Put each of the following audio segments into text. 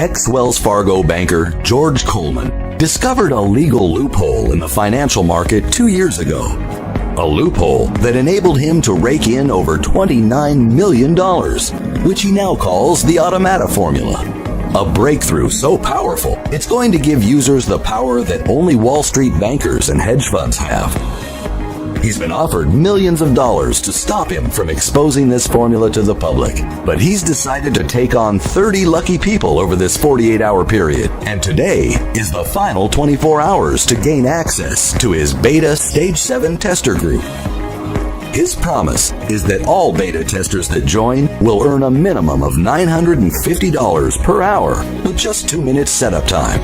Ex-Wells Fargo banker George Coleman discovered a legal loophole in the financial market 2 years ago. A loophole that enabled him to rake in over $29 million, which he now calls the Automata Formula. A breakthrough so powerful, it's going to give users the power that only Wall Street bankers and hedge funds have. He's been offered millions of dollars to stop him from exposing this formula to the public, but he's decided to take on 30 lucky people over this 48-hour period, and today is the final 24 hours to gain access to his beta Stage 7 tester group. His promise is that all beta testers that join will earn a minimum of $950 per hour with just 2 minutes setup time.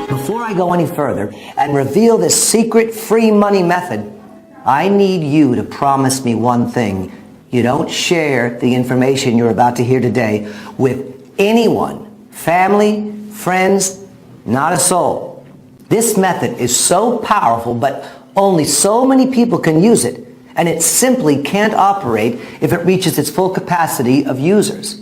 Before I go any further and reveal this secret free money method, I need you to promise me one thing. You don't share the information you're about to hear today with anyone, family, friends, not a soul. This method is so powerful, but only so many people can use it, and it simply can't operate if it reaches its full capacity of users.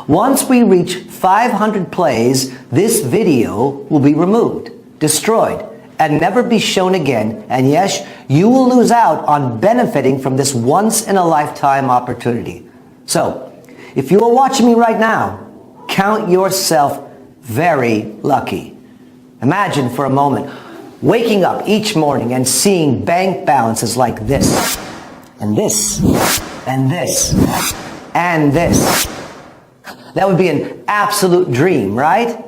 Once we reach 500 plays, this video will be removed, destroyed, and never be shown again. And yes, you will lose out on benefiting from this once-in-a-lifetime opportunity. So, if you are watching me right now, count yourself very lucky. Imagine for a moment waking up each morning and seeing bank balances like this, and this, and this, and this. That would be an absolute dream, right?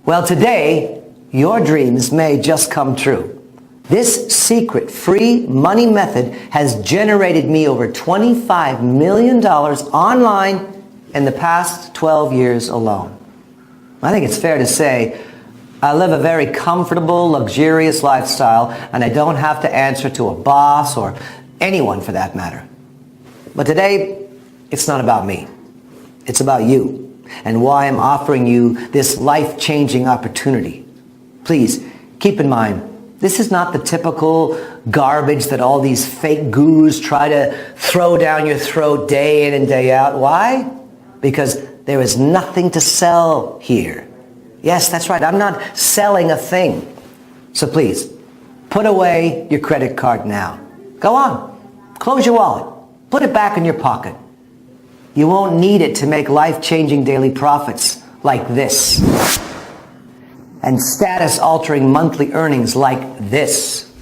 Well, today, your dreams may just come true. This secret free money method has generated me over $25 million online in the past 12 years alone. I think it's fair to say I live a very comfortable, luxurious lifestyle, and I don't have to answer to a boss or anyone for that matter. But today, it's not about me. It's about you and why I'm offering you this life-changing opportunity. Please, keep in mind, this is not the typical garbage that all these fake gurus try to throw down your throat day in and day out. Why? Because there is nothing to sell here. Yes, that's right. I'm not selling a thing. So please, put away your credit card now. Go on. Close your wallet. Put it back in your pocket. You won't need it to make life-changing daily profits like this, and status-altering monthly earnings like this.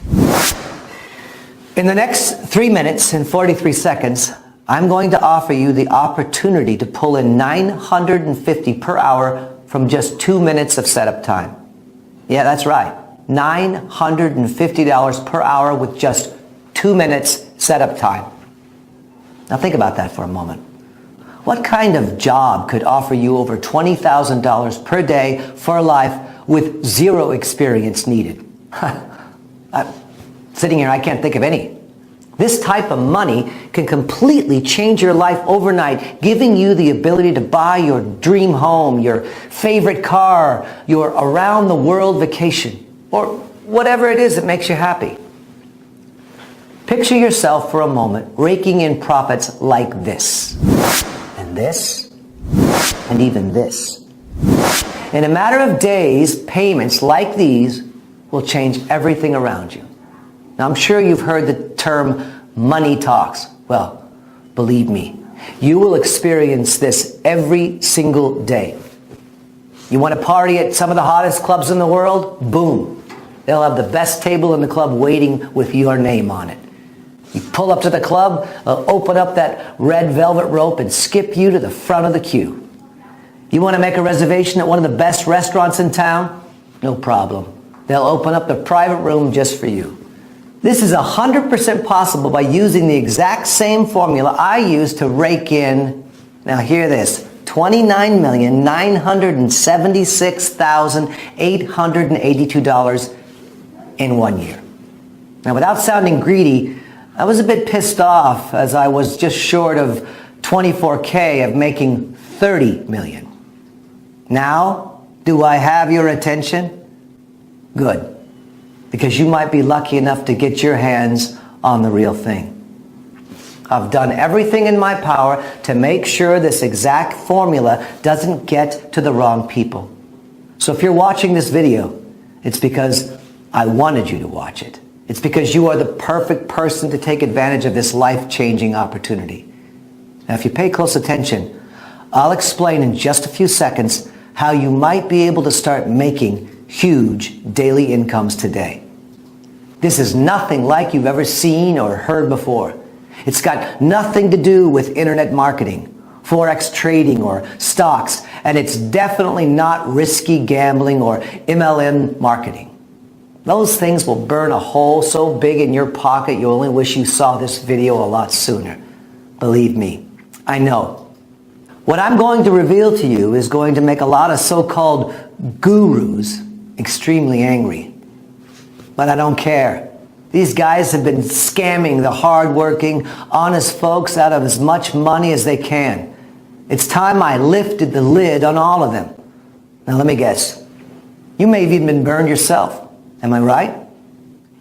In the next 3 minutes and 43 seconds, I'm going to offer you the opportunity to pull in $950 per hour from just 2 minutes of setup time. Yeah, that's right. $950 per hour with just 2 minutes setup time. Now think about that for a moment. What kind of job could offer you over $20,000 per day for life with zero experience needed? I'm sitting here, I can't think of any. This type of money can completely change your life overnight, giving you the ability to buy your dream home, your favorite car, your around-the-world vacation, or whatever it is that makes you happy. Picture yourself for a moment raking in profits like this, and this, and even this. In a matter of days, payments like these will change everything around you. Now, I'm sure you've heard the term money talks. Well, believe me, you will experience this every single day. You want to party at some of the hottest clubs in the world? Boom. They'll have the best table in the club waiting with your name on it. You pull up to the club, they'll open up that red velvet rope and skip you to the front of the queue. You want to make a reservation at one of the best restaurants in town? No problem. They'll open up the private room just for you. This is 100% possible by using the exact same formula I used to rake in, now hear this, $29,976,882 in 1 year. Now, without sounding greedy, I was a bit pissed off as I was just short of $24K of making $30 million. Now, do I have your attention? Good, because you might be lucky enough to get your hands on the real thing. I've done everything in my power to make sure this exact formula doesn't get to the wrong people. So if you're watching this video, it's because I wanted you to watch it. It's because you are the perfect person to take advantage of this life-changing opportunity. Now, if you pay close attention, I'll explain in just a few seconds how you might be able to start making huge daily incomes today. This is nothing like you've ever seen or heard before. It's got nothing to do with internet marketing, forex trading, or stocks, and it's definitely not risky gambling or MLM marketing. Those things will burn a hole so big in your pocket you only wish you saw this video a lot sooner. Believe me, I know. What I'm going to reveal to you is going to make a lot of so-called gurus extremely angry. But I don't care. These guys have been scamming the hard-working, honest folks out of as much money as they can. It's time I lifted the lid on all of them. Now let me guess. You may have even been burned yourself. Am I right?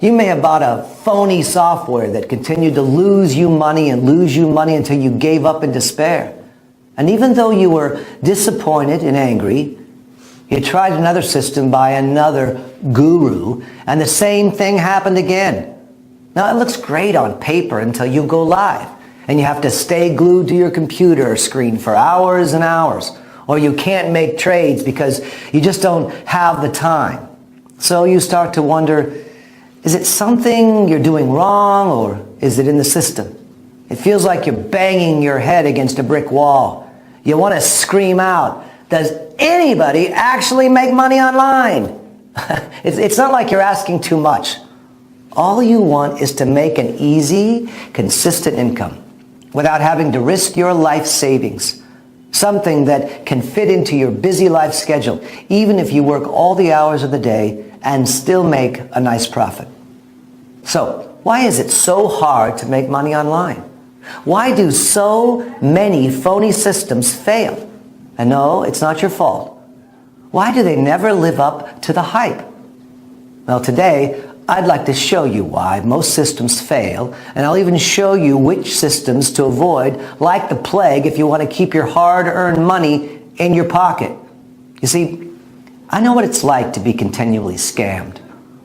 You may have bought a phony software that continued to lose you money until you gave up in despair. And even though you were disappointed and angry, you tried another system by another guru, and the same thing happened again. Now, it looks great on paper until you go live, and you have to stay glued to your computer screen for hours and hours, or you can't make trades because you just don't have the time. So you start to wonder, is it something you're doing wrong, or is it in the system? It feels like you're banging your head against a brick wall. You want to scream out, does anybody actually make money online? It's not like you're asking too much. All you want is to make an easy, consistent income without having to risk your life savings. Something that can fit into your busy life schedule, even if you work all the hours of the day and still make a nice profit. So, why is it so hard to make money online? Why do so many phony systems fail? And no, it's not your fault. Why do they never live up to the hype? Well, today, I'd like to show you why most systems fail, and I'll even show you which systems to avoid like the plague if you want to keep your hard-earned money in your pocket. You see, I know what it's like to be continually scammed,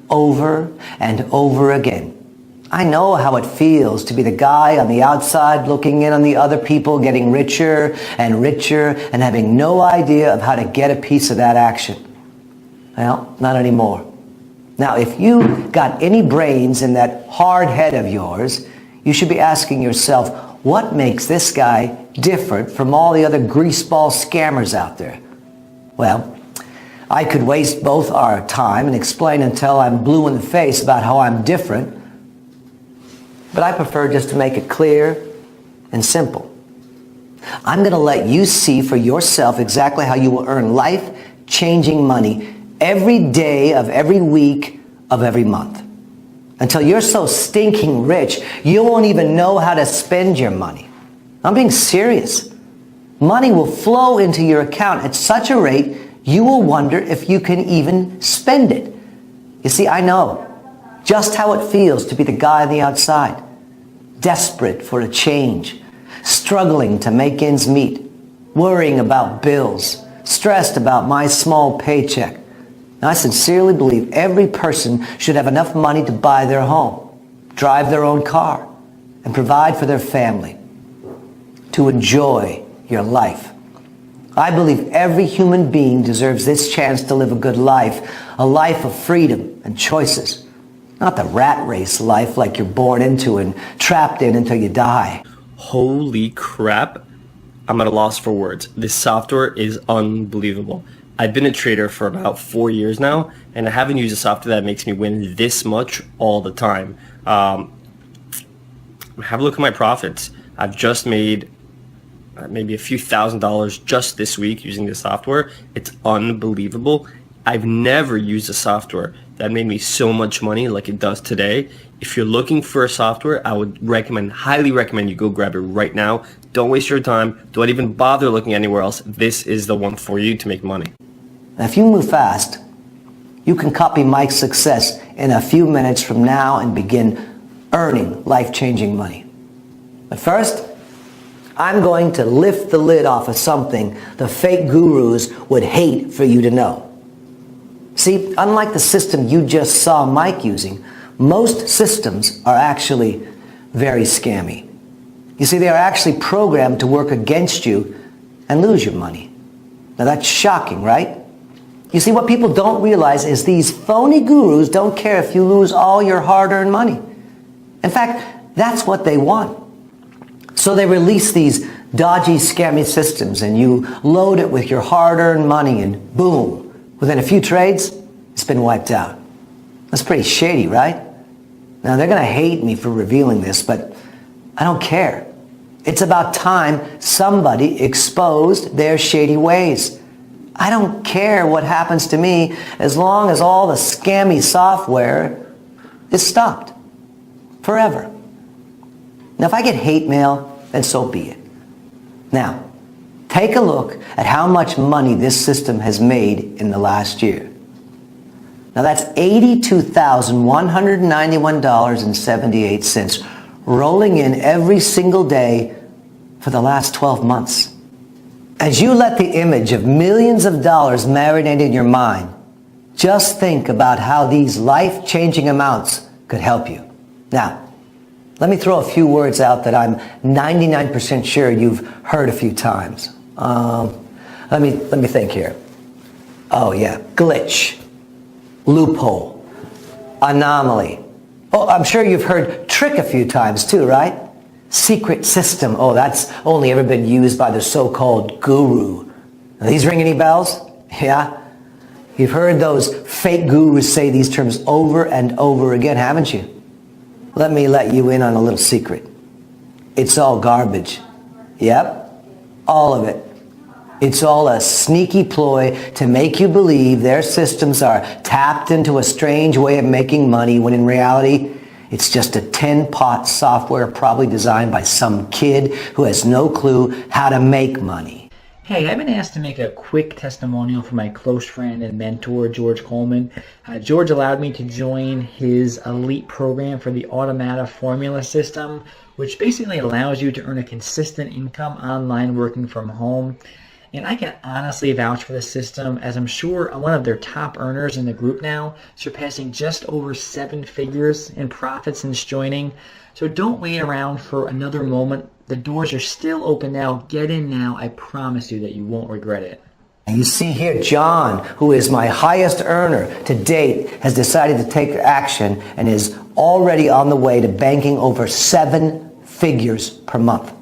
over and over again. I know how it feels to be the guy on the outside looking in on the other people getting richer and richer and having no idea of how to get a piece of that action. Well, not anymore. Now, if you got any brains in that hard head of yours, you should be asking yourself, what makes this guy different from all the other greaseball scammers out there? Well, I could waste both our time and explain until I'm blue in the face about how I'm different, but I prefer just to make it clear and simple. I'm going to let you see for yourself exactly how you will earn life-changing money every day of every week of every month. Until you're so stinking rich, you won't even know how to spend your money. I'm being serious. Money will flow into your account at such a rate, you will wonder if you can even spend it. You see, I know just how it feels to be the guy on the outside, desperate for a change, struggling to make ends meet, worrying about bills, stressed about my small paycheck. Now, I sincerely believe every person should have enough money to buy their home, drive their own car, and provide for their family, to enjoy your life. I believe every human being deserves this chance to live a good life, a life of freedom and choices. Not the rat race life like you're born into and trapped in until you die. Holy crap. I'm at a loss for words. This software is unbelievable. I've been a trader for about 4 years now, and I haven't used a software that makes me win this much all the time. Have a look at my profits. I've just made maybe a few $1,000s just this week using this software. It's unbelievable. I've never used a software that made me so much money like it does today. If you're looking for a software, I would highly recommend you go grab it right now. Don't waste your time. Don't even bother looking anywhere else. This is the one for you to make money. Now, if you move fast, you can copy Mike's success in a few minutes from now and begin earning life-changing money. But first, I'm going to lift the lid off of something the fake gurus would hate for you to know. See, unlike the system you just saw Mike using, most systems are actually very scammy. You see, they are actually programmed to work against you and lose your money. Now that's shocking, right? You see, what people don't realize is these phony gurus don't care if you lose all your hard-earned money. In fact, that's what they want. So they release these dodgy, scammy systems, and you load it with your hard-earned money, and boom, within a few trades, it's been wiped out. That's pretty shady, right? Now, they're going to hate me for revealing this, but I don't care. It's about time somebody exposed their shady ways. I don't care what happens to me as long as all the scammy software is stopped. Forever. Now, if I get hate mail, then so be it. Now, take a look at how much money this system has made in the last year. Now, that's $82,191.78 rolling in every single day for the last 12 months. As you let the image of millions of dollars marinate in your mind, just think about how these life-changing amounts could help you. Now, let me throw a few words out that I'm 99% sure you've heard a few times. Let me think here. Oh yeah, glitch, loophole, anomaly. Oh, I'm sure you've heard trick a few times too, right? Secret system. Oh, that's only ever been used by the so-called guru. Are these ring any bells? Yeah? You've heard those fake gurus say these terms over and over again, haven't you? Let me let you in on a little secret. It's all garbage. Yep, all of it. It's all a sneaky ploy to make you believe their systems are tapped into a strange way of making money, when in reality, it's just a tin-pot software probably designed by some kid who has no clue how to make money. Hey, I've been asked to make a quick testimonial for my close friend and mentor, George Coleman. George allowed me to join his elite program for the Automata Formula System, which basically allows you to earn a consistent income online working from home. And I can honestly vouch for the system, as I'm sure I'm one of their top earners in the group now, surpassing just over 7 figures in profit since joining. So don't wait around for another moment. The doors are still open now. Get in now. I promise you that you won't regret it. You see here, John, who is my highest earner to date, has decided to take action and is already on the way to banking over 7 figures per month.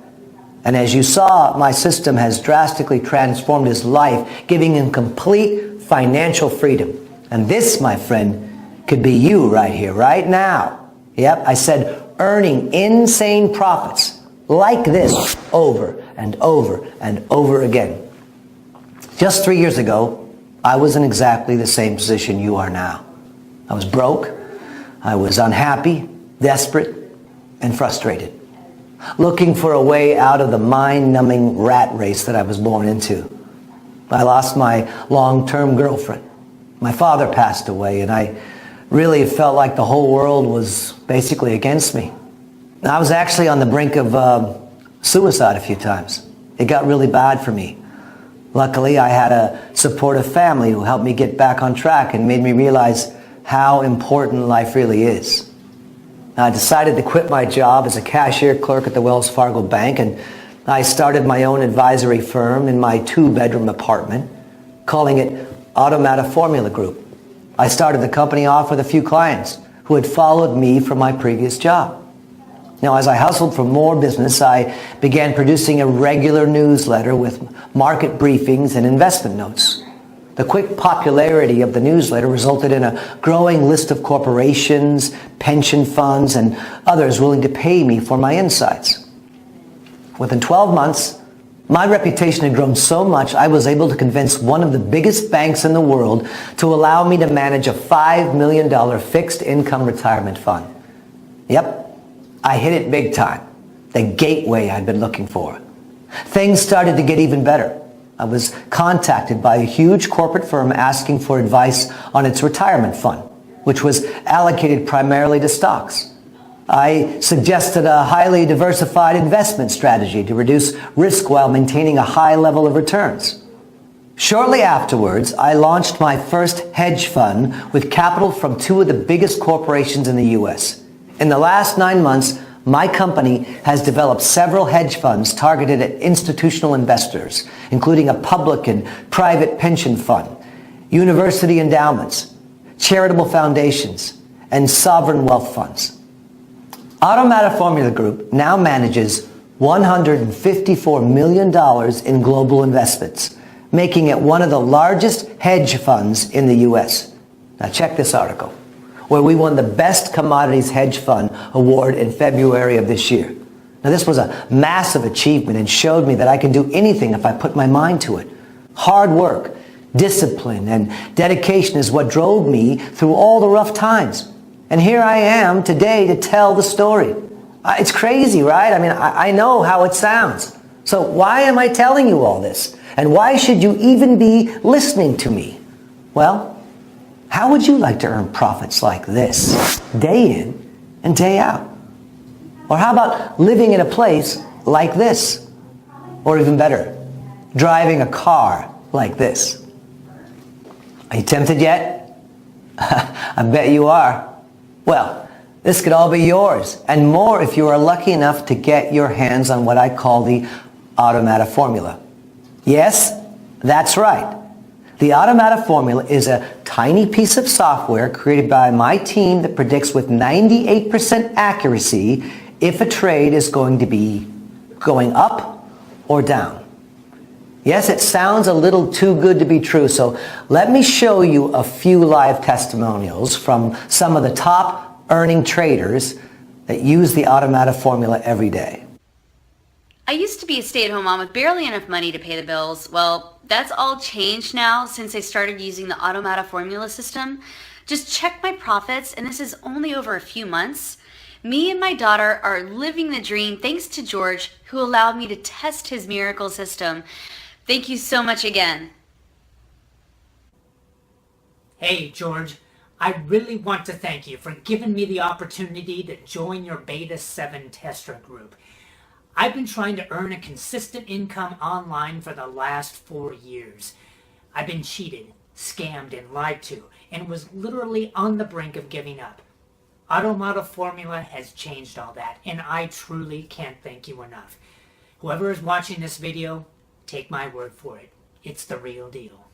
And as you saw, my system has drastically transformed his life, giving him complete financial freedom. And this, my friend, could be you right here, right now. Yep, I said earning insane profits like this over and over and over again. Just 3 years ago, I was in exactly the same position you are now. I was broke, I was unhappy, desperate, and frustrated, looking for a way out of the mind-numbing rat race that I was born into. I lost my long-term girlfriend. My father passed away, and I really felt like the whole world was basically against me. I was actually on the brink of suicide a few times. It got really bad for me. Luckily, I had a supportive family who helped me get back on track and made me realize how important life really is. I decided to quit my job as a cashier clerk at the Wells Fargo Bank, and I started my own advisory firm in my 2-bedroom apartment, calling it Automata Formula Group. I started the company off with a few clients who had followed me from my previous job. Now, as I hustled for more business, I began producing a regular newsletter with market briefings and investment notes. The quick popularity of the newsletter resulted in a growing list of corporations, pension funds, and others willing to pay me for my insights. Within 12 months, my reputation had grown so much I was able to convince one of the biggest banks in the world to allow me to manage a $5 million fixed income retirement fund. Yep, I hit it big time, the gateway I'd been looking for. Things started to get even better. I was contacted by a huge corporate firm asking for advice on its retirement fund, which was allocated primarily to stocks. I suggested a highly diversified investment strategy to reduce risk while maintaining a high level of returns. Shortly afterwards, I launched my first hedge fund with capital from two of the biggest corporations in the U.S. In the last 9 months, my company has developed several hedge funds targeted at institutional investors, including a public and private pension fund, university endowments, charitable foundations, and sovereign wealth funds. Automata Formula Group now manages $154 million in global investments, making it one of the largest hedge funds in the U.S. Now check this article, where we won the Best Commodities Hedge Fund Award in February of this year. Now this was a massive achievement and showed me that I can do anything if I put my mind to it. Hard work, discipline, and dedication is what drove me through all the rough times. And here I am today to tell the story. It's crazy, right? I mean, I know how it sounds. So why am I telling you all this? And why should you even be listening to me? Well, how would you like to earn profits like this, day in and day out? Or how about living in a place like this? Or even better, driving a car like this? Are you tempted yet? I bet you are. Well, this could all be yours, and more if you are lucky enough to get your hands on what I call the Automata Formula. Yes, that's right. The Automata Formula is a tiny piece of software created by my team that predicts with 98% accuracy if a trade is going to be going up or down. Yes, it sounds a little too good to be true, so let me show you a few live testimonials from some of the top earning traders that use the Automata Formula every day. I used to be a stay-at-home mom with barely enough money to pay the bills. Well, that's all changed now since I started using the Automata Formula system. Just check my profits, and this is only over a few months. Me and my daughter are living the dream thanks to George, who allowed me to test his miracle system. Thank you so much again. Hey, George. I really want to thank you for giving me the opportunity to join your Beta 7 tester group. I've been trying to earn a consistent income online for the last 4 years. I've been cheated, scammed, and lied to, and was literally on the brink of giving up. Automata Formula has changed all that, and I truly can't thank you enough. Whoever is watching this video, take my word for it. It's the real deal.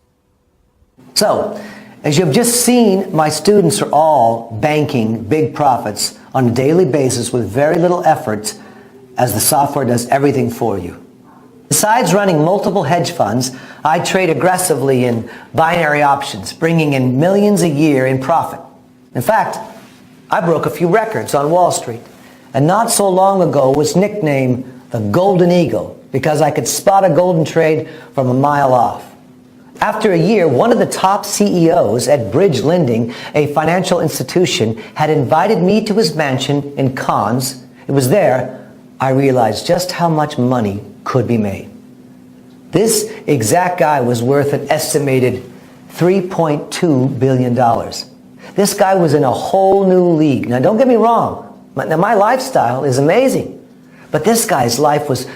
So, as you've just seen, my students are all banking big profits on a daily basis with very little effort, as the software does everything for you. Besides running multiple hedge funds, I trade aggressively in binary options, bringing in millions a year in profit. In fact, I broke a few records on Wall Street, and not so long ago was nicknamed the Golden Eagle because I could spot a golden trade from a mile off. After a year, one of the top CEOs at Bridge Lending, a financial institution, had invited me to his mansion in Cannes. It was there I realized just how much money could be made. This exact guy was worth an estimated $3.2 billion. This guy was in a whole new league. Now, don't get me wrong. Now, my lifestyle is amazing. But this guy's life was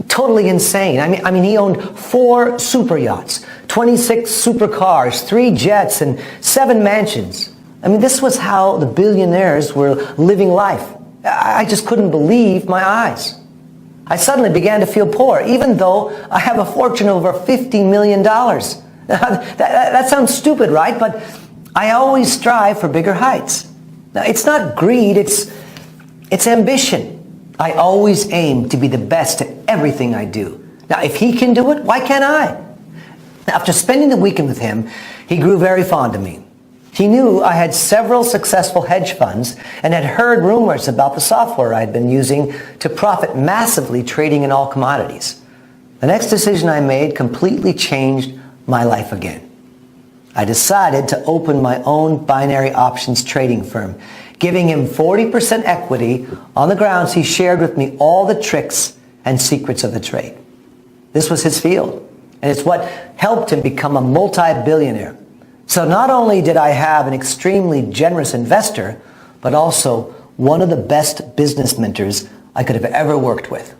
totally insane. I mean, he owned 4 super yachts, 26 supercars, 3 jets, and 7 mansions. I mean, this was how the billionaires were living life. I just couldn't believe my eyes. I suddenly began to feel poor, even though I have a fortune of over $50 million. That sounds stupid, right? But I always strive for bigger heights. Now, it's not greed, it's ambition. I always aim to be the best at everything I do. Now, if he can do it, why can't I? Now, after spending the weekend with him, he grew very fond of me. He knew I had several successful hedge funds and had heard rumors about the software I'd been using to profit massively trading in all commodities. The next decision I made completely changed my life again. I decided to open my own binary options trading firm, giving him 40% equity on the grounds he shared with me all the tricks and secrets of the trade. This was his field, and it's what helped him become a multi-billionaire. So not only did I have an extremely generous investor, but also one of the best business mentors I could have ever worked with.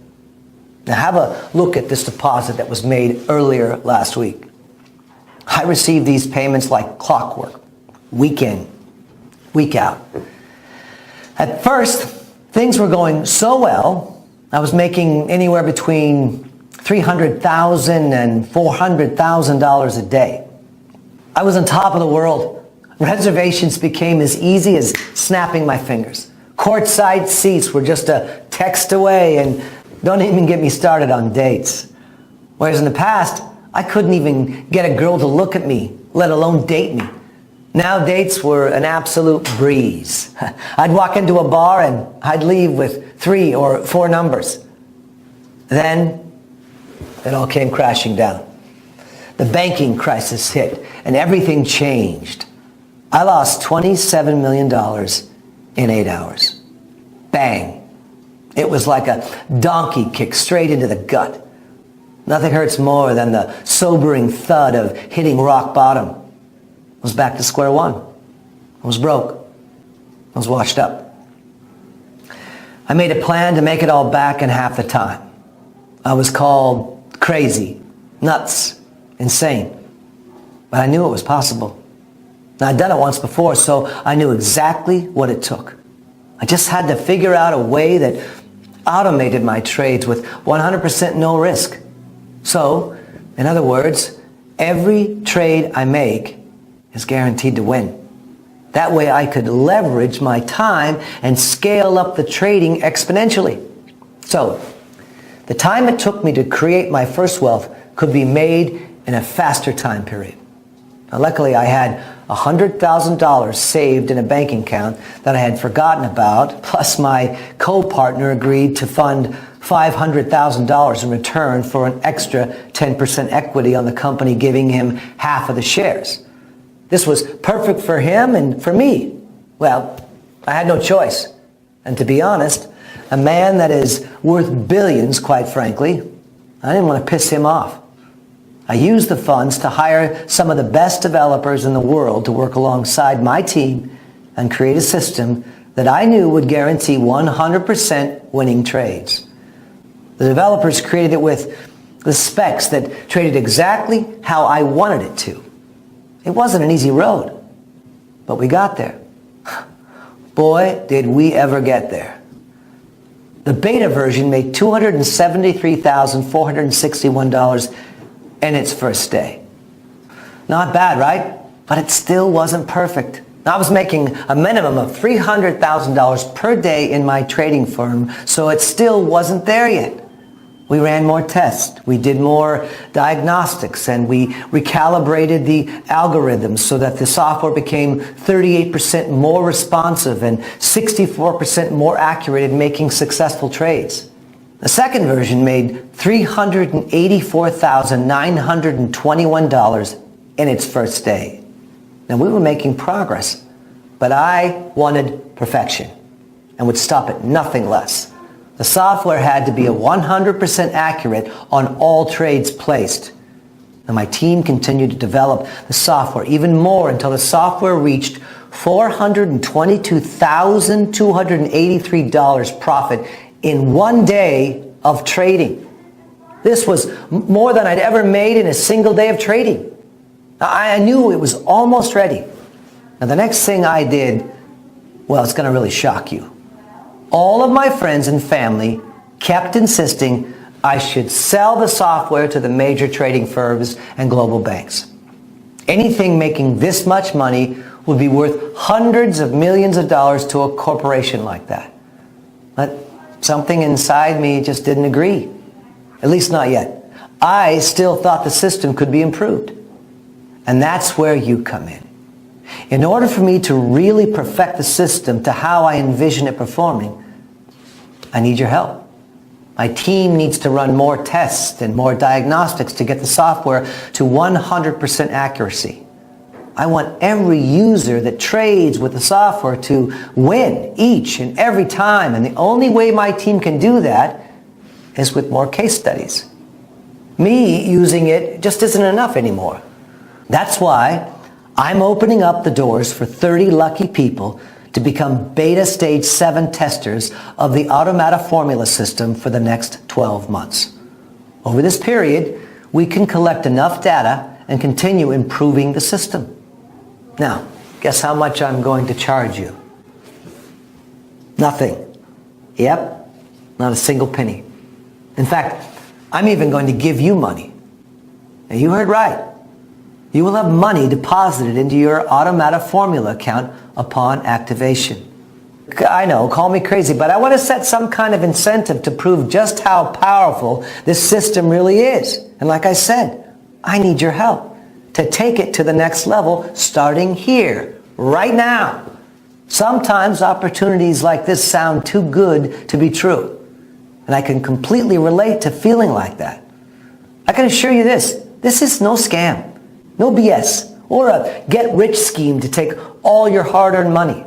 Now have a look at this deposit that was made earlier last week. I received these payments like clockwork, week in, week out. At first, things were going so well, I was making anywhere between $300,000 and $400,000 a day. I was on top of the world. Reservations became as easy as snapping my fingers. Courtside seats were just a text away, and don't even get me started on dates. Whereas in the past, I couldn't even get a girl to look at me, let alone date me. Now dates were an absolute breeze. I'd walk into a bar and I'd leave with 3 or 4 numbers. Then it all came crashing down. The banking crisis hit and everything changed. I lost $27 million in 8 hours. Bang. It was like a donkey kick straight into the gut. Nothing hurts more than the sobering thud of hitting rock bottom. I was back to square one. I was broke. I was washed up. I made a plan to make it all back in half the time. I was called crazy, nuts, insane. But I knew it was possible. Now, I'd done it once before, so I knew exactly what it took. I just had to figure out a way that automated my trades with 100% no risk. So, in other words, every trade I make is guaranteed to win. That way I could leverage my time and scale up the trading exponentially. So, the time it took me to create my first wealth could be made in a faster time period. Now, luckily, I had $100,000 saved in a banking account that I had forgotten about, plus my co-partner agreed to fund $500,000 in return for an extra 10% equity on the company, giving him half of the shares. This was perfect for him and for me. Well, I had no choice. And to be honest, a man that is worth billions, quite frankly, I didn't want to piss him off. I used the funds to hire some of the best developers in the world to work alongside my team and create a system that I knew would guarantee 100% winning trades. The developers created it with the specs that traded exactly how I wanted it to. It wasn't an easy road, but we got there. Boy, did we ever get there. The beta version made $273,461 in its first day. Not bad, right? But it still wasn't perfect. I was making a minimum of $300,000 per day in my trading firm, so it still wasn't there yet. We ran more tests, we did more diagnostics, and we recalibrated the algorithms so that the software became 38% more responsive and 64% more accurate in making successful trades. The second version made $384,921 in its first day. Now, we were making progress, but I wanted perfection and would stop at nothing less. The software had to be 100% accurate on all trades placed. And my team continued to develop the software even more until the software reached $422,283 profit in 1 day of trading. This was more than I'd ever made in a single day of trading. I knew it was almost ready. Now, the next thing I did, well, it's going to really shock you. All of my friends and family kept insisting I should sell the software to the major trading firms and global banks. Anything making this much money would be worth hundreds of millions of dollars to a corporation like that. But something inside me just didn't agree. At least not yet. I still thought the system could be improved. And that's where you come in. In order for me to really perfect the system to how I envision it performing, I need your help. My team needs to run more tests and more diagnostics to get the software to 100% accuracy. I want every user that trades with the software to win each and every time, and the only way my team can do that is with more case studies. Me using it just isn't enough anymore. That's why I'm opening up the doors for 30 lucky people to become beta stage 7 testers of the Automata formula system for the next 12 months. Over this period, we can collect enough data and continue improving the system. Now, guess how much I'm going to charge you? Nothing. Yep, not a single penny. In fact, I'm even going to give you money. And you heard right. You will have money deposited into your Automata formula account upon activation. I know, call me crazy, but I want to set some kind of incentive to prove just how powerful this system really is. And like I said, I need your help to take it to the next level starting here, right now. Sometimes opportunities like this sound too good to be true. And I can completely relate to feeling like that. I can assure you this is no scam, no BS, or a get-rich scheme to take all your hard-earned money.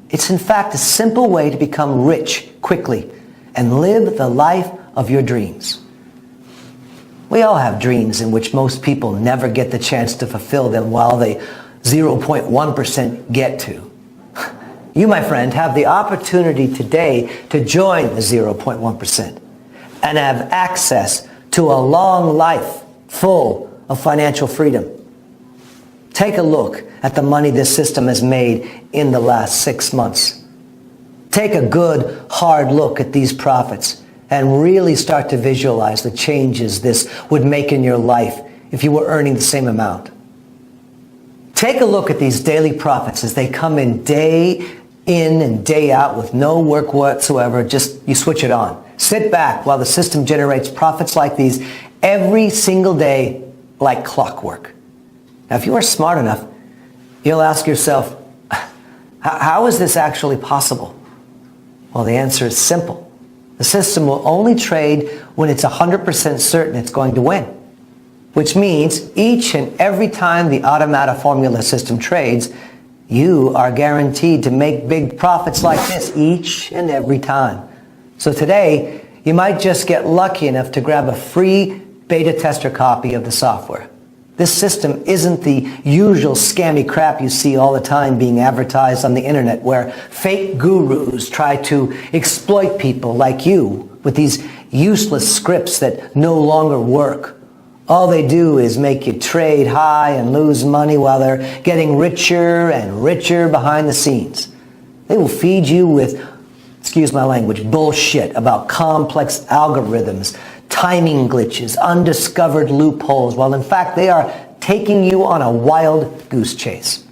It's in fact a simple way to become rich quickly and live the life of your dreams. We all have dreams in which most people never get the chance to fulfill them while the 0.1% get to. You, my friend, have the opportunity today to join the 0.1% and have access to a long life full of financial freedom. Take a look at the money this system has made in the last 6 months. Take a good, hard look at these profits and really start to visualize the changes this would make in your life if you were earning the same amount. Take a look at these daily profits as they come in and day out with no work whatsoever. Just you switch it on. Sit back while the system generates profits like these every single day like clockwork. Now, if you are smart enough, you'll ask yourself, how is this actually possible? Well, the answer is simple. The system will only trade when it's 100% certain it's going to win, which means each and every time the Automata formula system trades, you are guaranteed to make big profits like this each and every time. So today, you might just get lucky enough to grab a free beta tester copy of the software. This system isn't the usual scammy crap you see all the time being advertised on the internet where fake gurus try to exploit people like you with these useless scripts that no longer work. All they do is make you trade high and lose money while they're getting richer and richer behind the scenes. They will feed you with, excuse my language, bullshit about complex algorithms, timing glitches, undiscovered loopholes, while in fact they are taking you on a wild goose chase.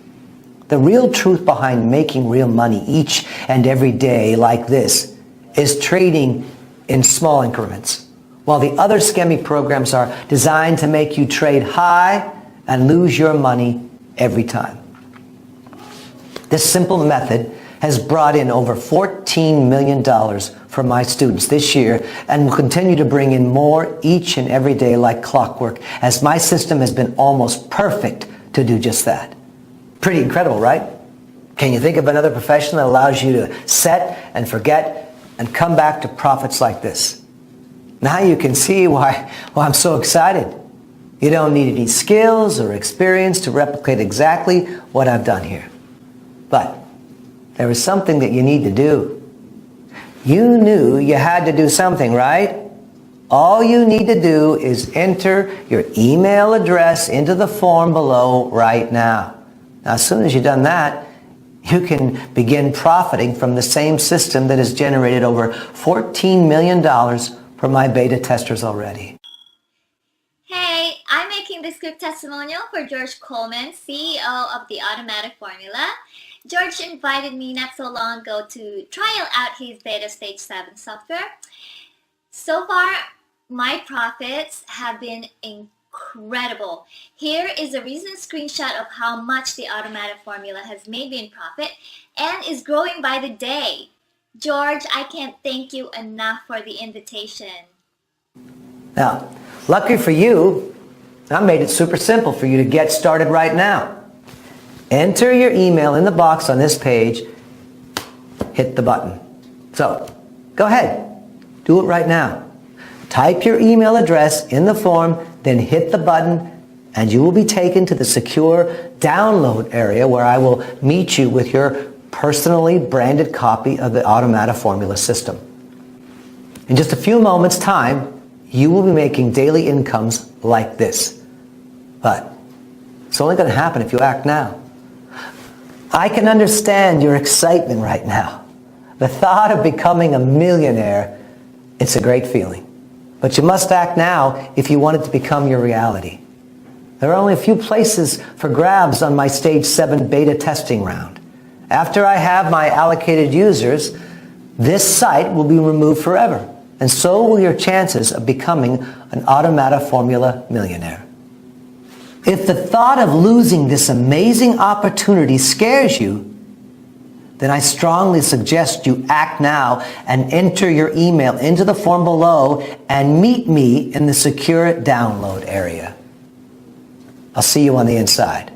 The real truth behind making real money each and every day like this is trading in small increments, while the other scammy programs are designed to make you trade high and lose your money every time. This simple method has brought in over $14 million for my students this year and will continue to bring in more each and every day like clockwork, as my system has been almost perfect to do just that. Pretty incredible, right? Can you think of another profession that allows you to set and forget and come back to profits like this? Now you can see why I'm so excited. You don't need any skills or experience to replicate exactly what I've done here. But there is something that you need to do. You knew you had to do something, right? All you need to do is enter your email address into the form below right now. Now, as soon as you've done that, you can begin profiting from the same system that has generated over $14 million for my beta testers already. Hey, I'm making this quick testimonial for George Coleman, CEO of the Automatic Formula. George invited me not so long ago to trial out his beta stage 7 software. So far, my profits have been incredible. Here is a recent screenshot of how much the Automatic Formula has made me in profit and is growing by the day. George, I can't thank you enough for the invitation. Now, lucky for you, I made it super simple for you to get started right now. Enter your email in the box on this page, hit the button. So, go ahead, do it right now. Type your email address in the form, then hit the button, and you will be taken to the secure download area where I will meet you with your personally branded copy of the Automata formula system. In just a few moments' time, you will be making daily incomes like this. But it's only going to happen if you act now. I can understand your excitement right now. The thought of becoming a millionaire, it's a great feeling. But you must act now if you want it to become your reality. There are only a few places for grabs on my Stage 7 beta testing round. After I have my allocated users, this site will be removed forever, and so will your chances of becoming an Automata Formula millionaire. If the thought of losing this amazing opportunity scares you, then I strongly suggest you act now and enter your email into the form below and meet me in the secure download area. I'll see you on the inside.